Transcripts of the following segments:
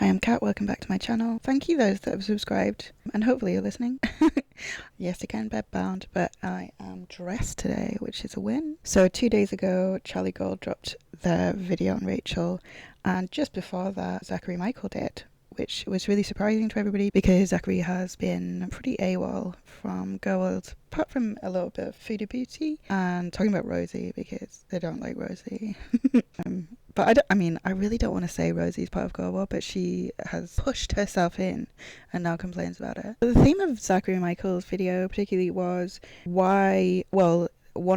Hi, I'm Kat, welcome back to my channel. Thank you those that have subscribed, and hopefully you're listening. Yes, again, bedbound, but I am dressed today, which is a win. So 2 days ago, Charlie Gold dropped their video on Rachel, and just before that, Zachary Michael did, which was really surprising to everybody because Zachary has been pretty AWOL from Gorlworld, apart from a little bit of foodie beauty and talking about Rosie because they don't like Rosie. But I really don't want to say Rosie's part of Gorlworld, but she has pushed herself in and now complains about it. The theme of Zachary Michael's video particularly was one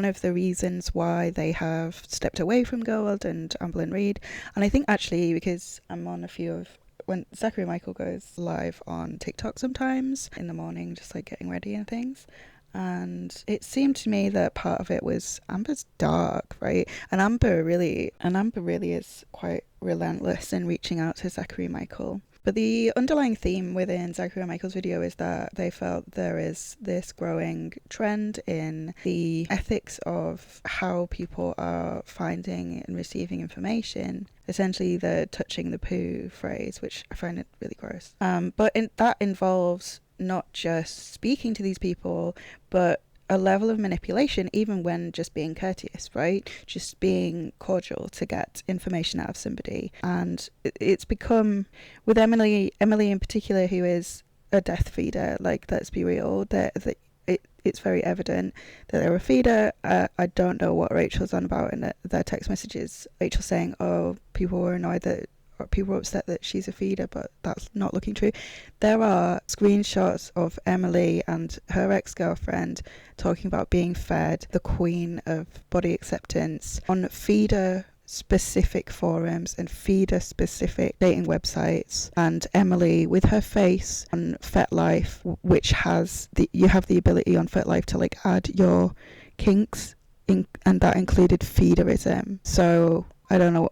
of the reasons why they have stepped away from Gorlworld and Amber Reed. And I think actually because I'm on a few of when Zachary Michael goes live on TikTok sometimes in the morning, just like getting ready and things. And it seemed to me that part of it was Amber's dark, right? And Amber really is quite relentless in reaching out to Zachary Michael. But the underlying theme within Zachary Michael's video is that they felt there is this growing trend in the ethics of how people are finding and receiving information. Essentially, the touching the poo phrase, which I find it really gross. That involves not just speaking to these people, but a level of manipulation, even when just being courteous, right? Just being cordial to get information out of somebody. And it's become, with Emily in particular, who is a death feeder, like, let's be real, it's very evident that they're a feeder. I don't know what Rachel's on about in their text messages. Rachel saying, oh, people were annoyed that people were upset that she's a feeder, but that's not looking true. There are screenshots of Emily and her ex-girlfriend talking about being fed the queen of body acceptance on feeder specific forums and feeder specific dating websites, and Emily with her face on FetLife, which has you have the ability on FetLife to like add your kinks in, and that included feederism. So I don't know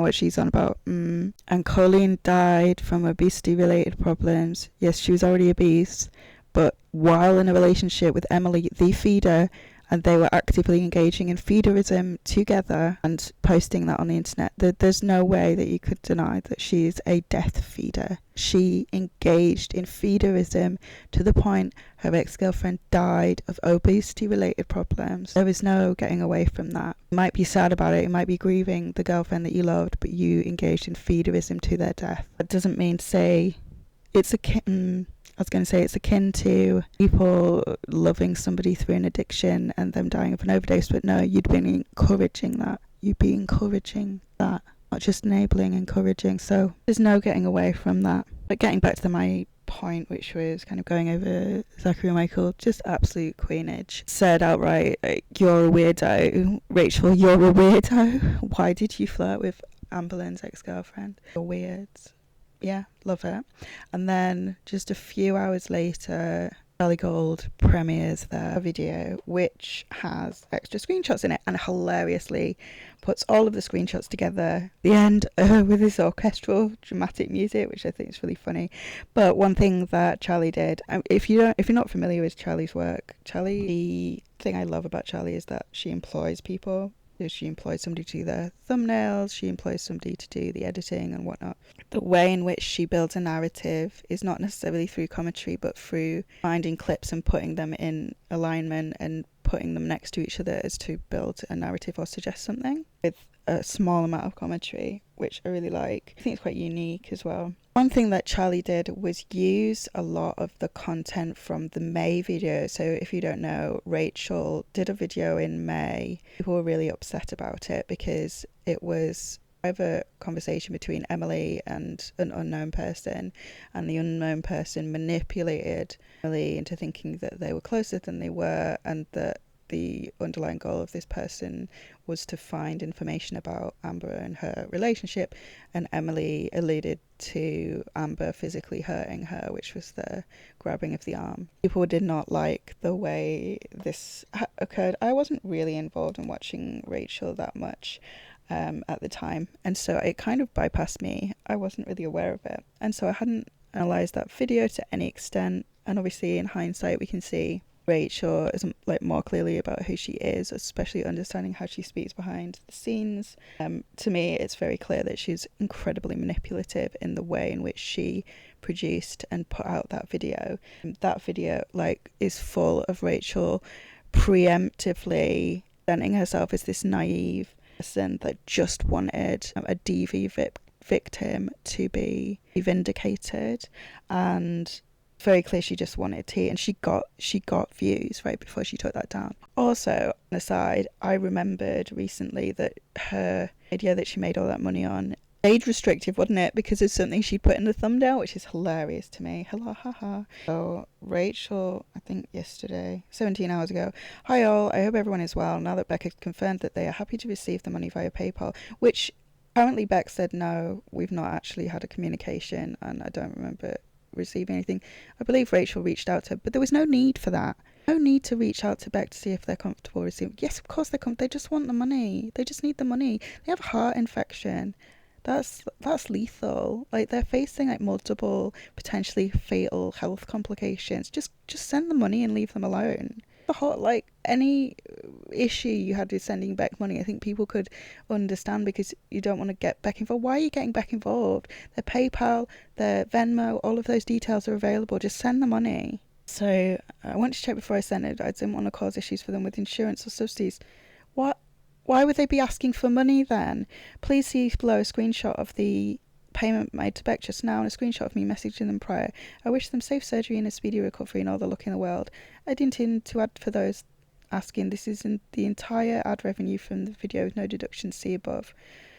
what she's on about. And Colleen died from obesity-related problems. Yes, she was already obese, but while in a relationship with Emily, the feeder, and they were actively engaging in feederism together and posting that on the internet. There's no way that you could deny that she's a death feeder. She engaged in feederism to the point her ex-girlfriend died of obesity-related problems. There is no getting away from that. You might be sad about it, you might be grieving the girlfriend that you loved, but you engaged in feederism to their death. That doesn't mean to say it's it's akin to people loving somebody through an addiction and them dying of an overdose, but no, you'd be encouraging that. You'd be encouraging that, not just enabling, encouraging. So there's no getting away from that. But getting back to my point, which was kind of going over Zachary Michael, just absolute queenage. Said outright, like, you're a weirdo. Rachel, you're a weirdo. Why did you flirt with Amber Lynn's ex-girlfriend? You're weird. Yeah, love it. And then just a few hours later, Charlie Gold premieres their video, which has extra screenshots in it and hilariously puts all of the screenshots together at the end with this orchestral dramatic music, which I think is really funny. But one thing that Charlie did, if you're not familiar with Charlie's work, the thing I love about Charlie is that she employs people. She employs somebody to do their thumbnails, she employs somebody to do the editing and whatnot. The way in which she builds a narrative is not necessarily through commentary, but through finding clips and putting them in alignment and putting them next to each other as to build a narrative or suggest something with a small amount of commentary, which I really like. I think it's quite unique as well. One thing that Charlie did was use a lot of the content from the May video. So if you don't know, Rachel did a video in May. People were really upset about it because it was a private conversation between Emily and an unknown person, and the unknown person manipulated Emily into thinking that they were closer than they were, and that the underlying goal of this person was to find information about Amber and her relationship, and Emily alluded to Amber physically hurting her, which was the grabbing of the arm. People did not like the way this occurred. I wasn't really involved in watching Rachel that much at the time, and so it kind of bypassed me. I wasn't really aware of it, and so I hadn't analysed that video to any extent, and obviously in hindsight we can see Rachel is like more clearly about who she is, especially understanding how she speaks behind the scenes. To me, it's very clear that she's incredibly manipulative in the way in which she produced and put out that video. That video like is full of Rachel preemptively presenting herself as this naive person that just wanted a DV victim to be vindicated, and very clear she just wanted tea, and she got views right before she took that down. Also, on the side, I remembered recently that her video that she made all that money on, age restrictive, wasn't it? Because it's something she put in the thumbnail, which is hilarious to me. Hello, haha. So Rachel, I think yesterday, 17 hours ago. Hi all, I hope everyone is well. Now that Becca confirmed that they are happy to receive the money via PayPal, which apparently Beck said no, we've not actually had a communication, and I don't remember receiving anything. I believe Rachel reached out to her, but there was no need for that. No need to reach out to Beck to see if they're comfortable receiving. Yes, of course they just want the money. They just need the money. They have a heart infection. That's lethal. Like, they're facing like multiple potentially fatal health complications. Just send the money and leave them alone. The whole, like, any issue you had with sending Beck money, I think people could understand, because you don't want to get Beck involved. Why are you getting Beck involved? Their PayPal, their Venmo, all of those details are available. Just send the money. So I want to check before I send it. I didn't want to cause issues for them with insurance or subsidies. What? Why would they be asking for money then? Please see below a screenshot of the payment made to Beck just now and a screenshot of me messaging them prior. I wish them safe surgery and a speedy recovery and all the luck in the world. I didn't intend to add for those asking. This is in the entire ad revenue from the video with no deductions, see above.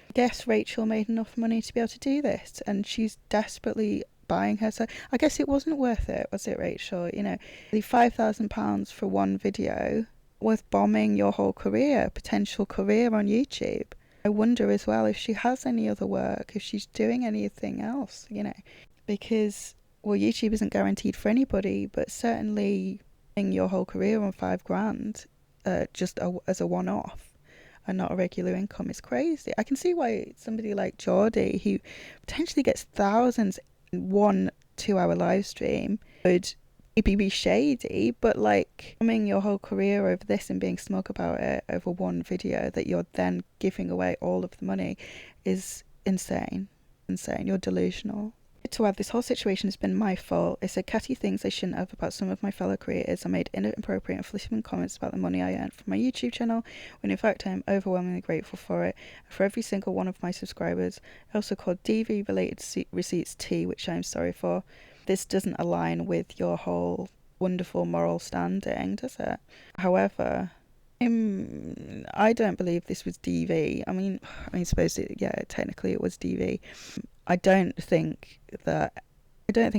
I guess Rachel made enough money to be able to do this, and she's desperately buying her. So I guess it wasn't worth it, was it, Rachel? You know, the £5,000 for one video worth bombing your whole career, potential career on YouTube. I wonder as well if she has any other work, if she's doing anything else, you know, because, well, YouTube isn't guaranteed for anybody, but certainly your whole career on £5,000 as a one-off and not a regular income is crazy. I can see why somebody like Geordie, who potentially gets thousands in 1 2-hour live stream, would maybe be shady, but like coming your whole career over this and being smug about it over one video that you're then giving away all of the money is insane. You're delusional. To add, this whole situation has been my fault. I said catty things I shouldn't have about some of my fellow creators. I made inappropriate and flippant comments about the money I earned from my YouTube channel, when in fact I am overwhelmingly grateful for it, and for every single one of my subscribers. I also called DV related receipts tea, which I am sorry for. This doesn't align with your whole wonderful moral standing, does it? However, I don't believe this was DV. I mean, technically it was DV. I don't think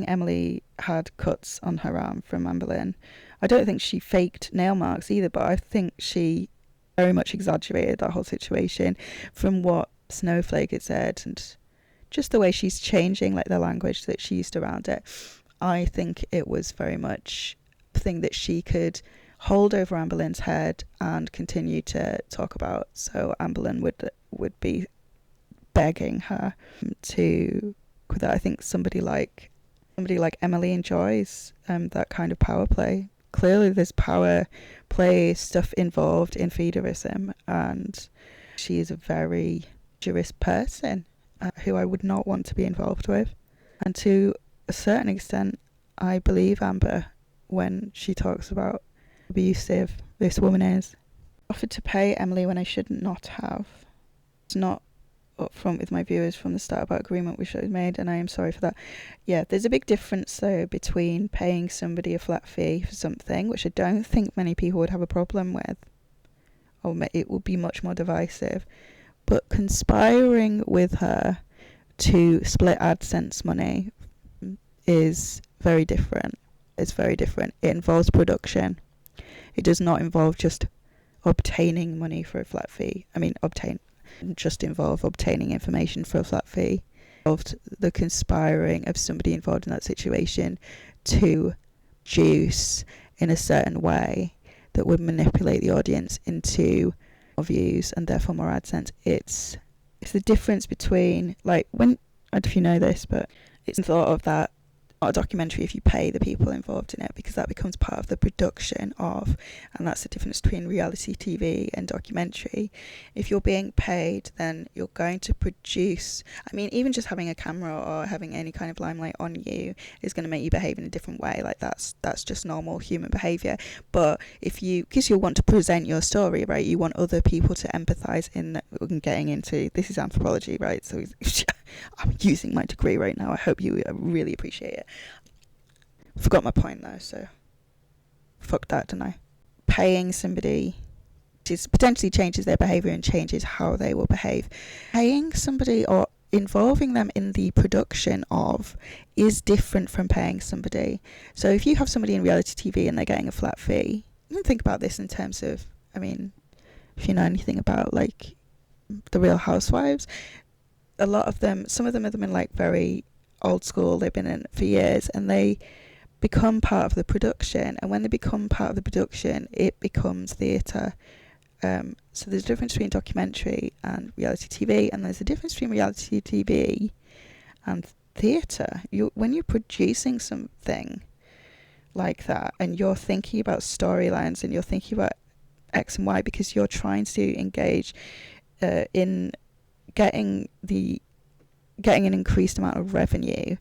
Emily had cuts on her arm from Anne Boleyn. I don't think she faked nail marks either, but I think she very much exaggerated that whole situation from what Snowflake had said, and just the way she's changing like the language that she used around it. I think it was very much a thing that she could hold over Anne Boleyn's head and continue to talk about. So Anne Boleyn would be begging her to quit that. I think somebody like Emily enjoys that kind of power play. Clearly there's power play stuff involved in feederism, and she is a very dangerous person who I would not want to be involved with. And to a certain extent, I believe Amber when she talks about abusive this woman is. I offered to pay Emily when I should not have. It's not upfront with my viewers from the start about agreement which I made, and I am sorry for that. Yeah, there's a big difference though between paying somebody a flat fee for something, which I don't think many people would have a problem with, or it would be much more divisive, but conspiring with her to split AdSense money is very different. It's very different. It involves production. It does not involve just obtaining money for a flat fee. I mean, involve obtaining information for a flat fee. Involved the conspiring of somebody involved in that situation to juice in a certain way that would manipulate the audience into more views and therefore more AdSense. It's the difference between, like, when, I don't know if you know this, but it's thought of that not a documentary if you pay the people involved in it, because that becomes part of the production of, and that's the difference between reality TV and documentary. If you're being paid, then you're going to produce, I mean, even just having a camera or having any kind of limelight on you is going to make you behave in a different way. Like that's just normal human behavior. But if you, because you want to present your story, right, you want other people to empathize in getting into, this is anthropology, right, so I'm using my degree right now. I hope you really appreciate it. Forgot my point though, so fuck that, don't I? Paying somebody just potentially changes their behaviour and changes how they will behave. Paying somebody or involving them in the production of is different from paying somebody. So if you have somebody in reality TV and they're getting a flat fee, you can think about this in terms of, I mean, if you know anything about like the Real Housewives, a lot of them, some of them have been like very old school, they've been in it for years, and they become part of the production, and when they become part of the production it becomes theatre. So there's a difference between documentary and reality TV, and there's a difference between reality TV and theatre. When you're producing something like that and you're thinking about storylines and you're thinking about X and Y because you're trying to engage in getting an increased amount of revenue,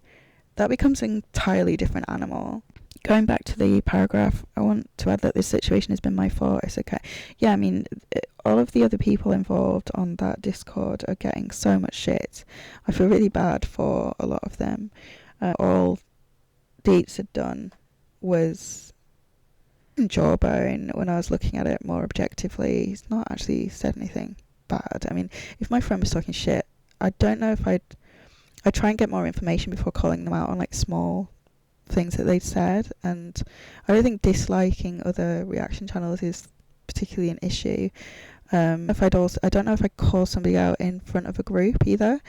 that becomes an entirely different animal. Going back to the paragraph, I want to add that this situation has been my fault. It's okay. Yeah, I mean, all of the other people involved on that Discord are getting so much shit. I feel really bad for a lot of them. All Deets had done was jawbone. When I was looking at it more objectively, he's not actually said anything bad. I mean, if my friend was talking shit, I don't know if I'd try and get more information before calling them out on like small things that they'd said, and I don't think disliking other reaction channels is particularly an issue. I don't know if I'd call somebody out in front of a group either.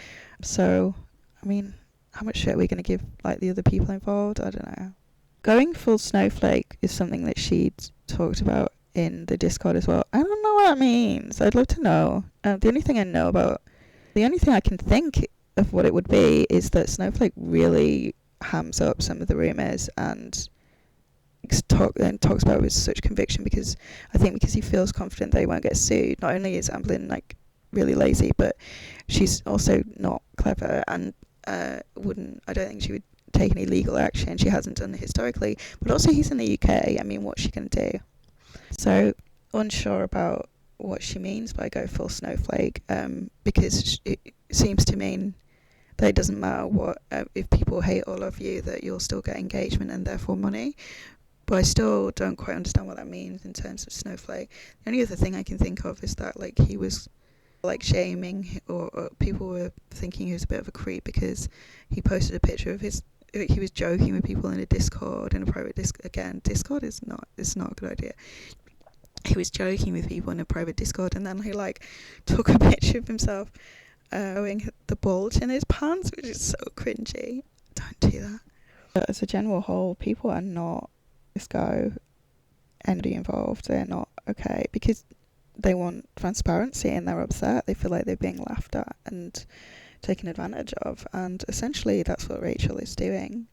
So, I mean, how much shit are we going to give like the other people involved? I don't know. Going full snowflake is something that she'd talked about in the Discord as well. I don't know what that means. I'd love to know. The only thing I can think of what it would be is that Snowflake really hams up some of the rumours and talks about it with such conviction, because he feels confident they won't get sued. Not only is Amblin like really lazy, but she's also not clever and I don't think she would take any legal action. She hasn't done it historically, but also he's in the UK. I mean, what's she going to do? So unsure about what she means by go full snowflake, because it seems to mean that it doesn't matter what, if people hate all of you, that you'll still get engagement and therefore money. But I still don't quite understand what that means in terms of snowflake. The only other thing I can think of is that like he was like shaming, or people were thinking he was a bit of a creep because he posted a picture of he was joking with people in a Discord, in a private Discord. Again, Discord is not a good idea. He was joking with people in a private Discord, and then he like took a picture of himself showing the bulge in his pants, which is so cringy. Don't do that. But as a general whole, people are not this guy, anybody involved. They're not okay because they want transparency and they're upset. They feel like they're being laughed at and taken advantage of, and essentially that's what Rachel is doing.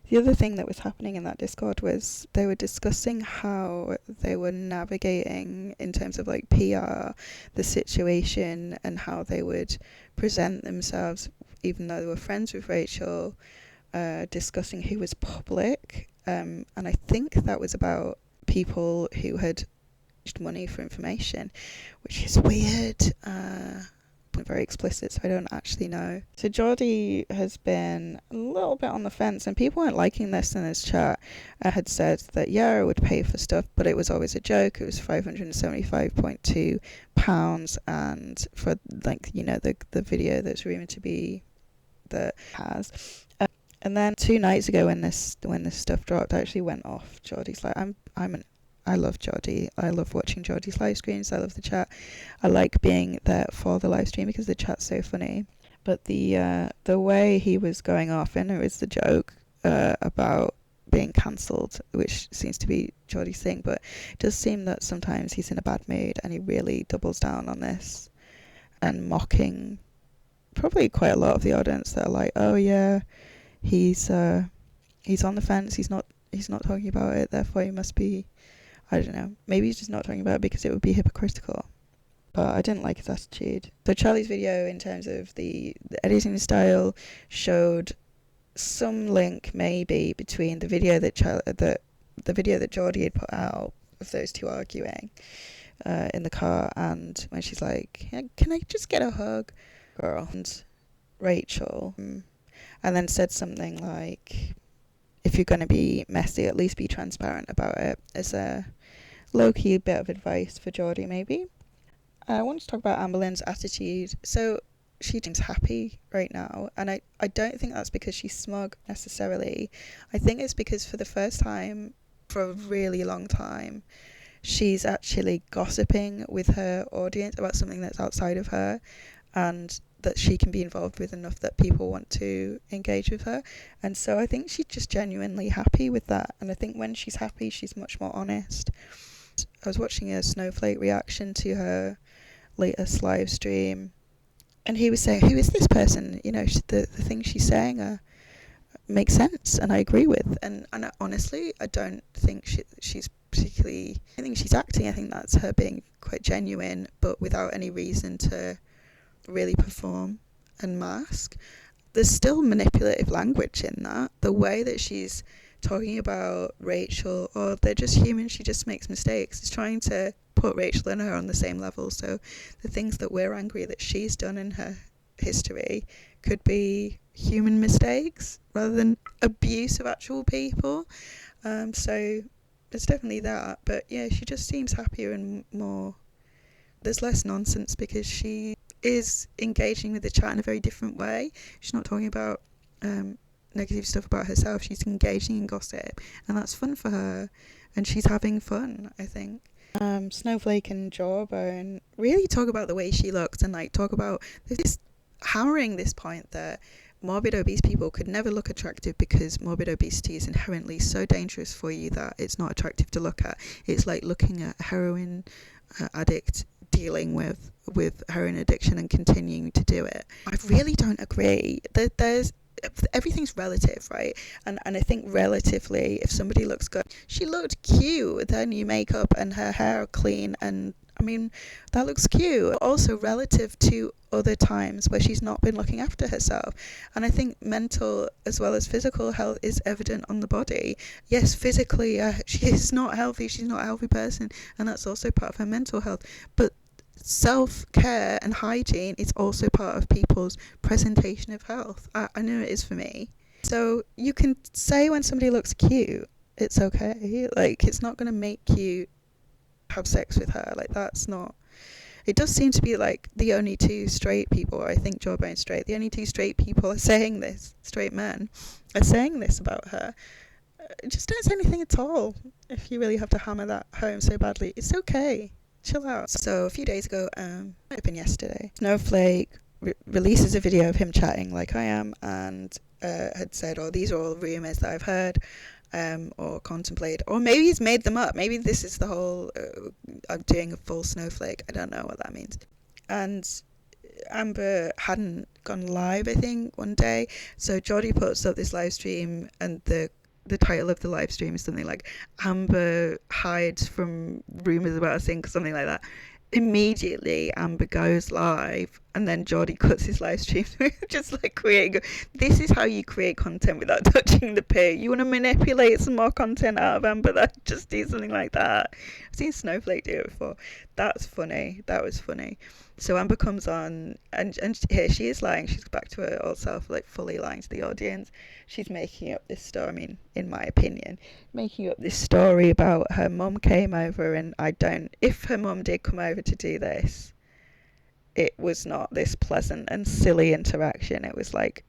The other thing that was happening in that Discord was they were discussing how they were navigating in terms of like PR the situation and how they would present themselves even though they were friends with Rachel, discussing who was public, and I think that was about people who had used money for information, which is weird. Very explicit, so I don't actually know. So Geordie has been a little bit on the fence, and people weren't liking this in his chat. I had said that I would pay for stuff, but it was always a joke. It was £575.2, and for like the video that's rumored to be that has. And then 2 nights ago, when this stuff dropped, I actually went off Geordie's like I love Geordie. I love watching Geordie's live streams. I love the chat. I like being there for the live stream because the chat's so funny. But the way he was going off, and it was the joke about being cancelled, which seems to be Geordie's thing, but it does seem that sometimes he's in a bad mood and he really doubles down on this and mocking probably quite a lot of the audience that are like, oh yeah, he's he's on the fence. He's not talking about it. Therefore, he must be, I don't know. Maybe he's just not talking about it because it would be hypocritical. But I didn't like his attitude. So Charlie's video, in terms of the editing style, showed some link maybe between the video that the video that Geordie had put out of those two arguing in the car, and when she's like, "Can I just get a hug, girl?" And Rachel, and then said something like, "If you're going to be messy, at least be transparent about it," as a low-key bit of advice for Geordie, maybe. I want to talk about Amber Lynn's attitude. So she seems happy right now, and I don't think that's because she's smug necessarily. I think it's because for the first time for a really long time, she's actually gossiping with her audience about something that's outside of her, and that she can be involved with enough that people want to engage with her. And so I think she's just genuinely happy with that, and I think when she's happy, she's much more honest. I was watching a Snowflake reaction to her latest live stream, and he was saying, "Who is this person? You know, the things she's saying make sense, and I agree with." And honestly, I don't think she's particularly. I think she's acting. I think that's her being quite genuine, but without any reason to really perform and mask. There's still manipulative language in that. The way that she's talking about Rachel, or they're just human, she just makes mistakes. It's trying to put Rachel and her on the same level. So the things that we're angry that she's done in her history could be human mistakes rather than abuse of actual people. So there's definitely that. But yeah, she just seems happier and more. There's less nonsense because she is engaging with the chat in a very different way. She's not talking about negative stuff about herself. She's engaging in gossip, and that's fun for her, and she's having fun, I think. Snowflake and Jawbone really talk about the way she looks, and like talk about this, hammering this point that morbid obese people could never look attractive because morbid obesity is inherently so dangerous for you that it's not attractive to look at. It's like looking at a heroin addict dealing with heroin addiction and continuing to do it. I really don't agree. There's everything's relative, right? And I think relatively, if somebody looks good, she looked cute with her new makeup and her hair clean, and I mean, that looks cute. Also relative to other times where she's not been looking after herself. And I think mental as well as physical health is evident on the body. Yes, physically, she is not healthy. She's not a healthy person, and that's also part of her mental health. But self-care and hygiene is also part of people's presentation of health. I know it is for me. So you can say when somebody looks cute, it's okay. Like, it's not going to make you have sex with her. Like, that's not. It does seem to be like the only two straight people, I think Jawbone's straight, the only two straight people are saying this, straight men, are saying this about her. Just don't say anything at all if you really have to hammer that home so badly. It's okay. Chill out. So a few days ago, might have been yesterday, Snowflake releases a video of him chatting like I am, and had said, "Oh, these are all rumours that I've heard or contemplated," or maybe he's made them up. Maybe this is the whole I'm doing a full Snowflake. I don't know what that means. And Amber hadn't gone live, I think, one day, so Geordie puts up this live stream, and the title of the live stream is something like "Amber hides from rumours about a sink," or something like that. Immediately Amber goes live, and then Geordie cuts his live stream. Just like this is how you create content without touching the poo. You want to manipulate some more content out of Amber, that just do something like that. I've seen Snowflake do it before. That's funny. That was funny. So Amber comes on, and here she is lying. She's back to her old self, like fully lying to the audience. She's making up this story, I mean, in my opinion, making up this story about her mum came over, and if her mum did come over to do this, it was not this pleasant and silly interaction. It was like,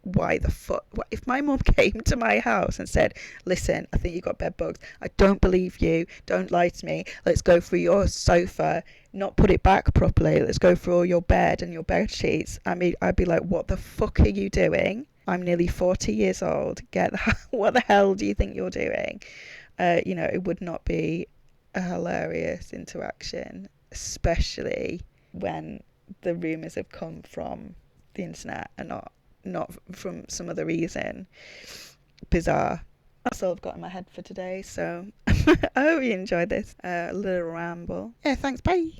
why the fuck? If my mum came to my house and said, "Listen, I think you got bed bugs. I don't believe you. Don't lie to me. Let's go through your sofa, not put it back properly. Let's go through all your bed and your bed sheets." I mean, I'd be like, "What the fuck are you doing? I'm nearly 40 years old. What the hell do you think you're doing?" It would not be a hilarious interaction, especially when the rumours have come from the internet and not from some other reason. bizarre. That's all I've got in my head for today. So I hope you enjoyed this little ramble. Yeah, thanks. Bye.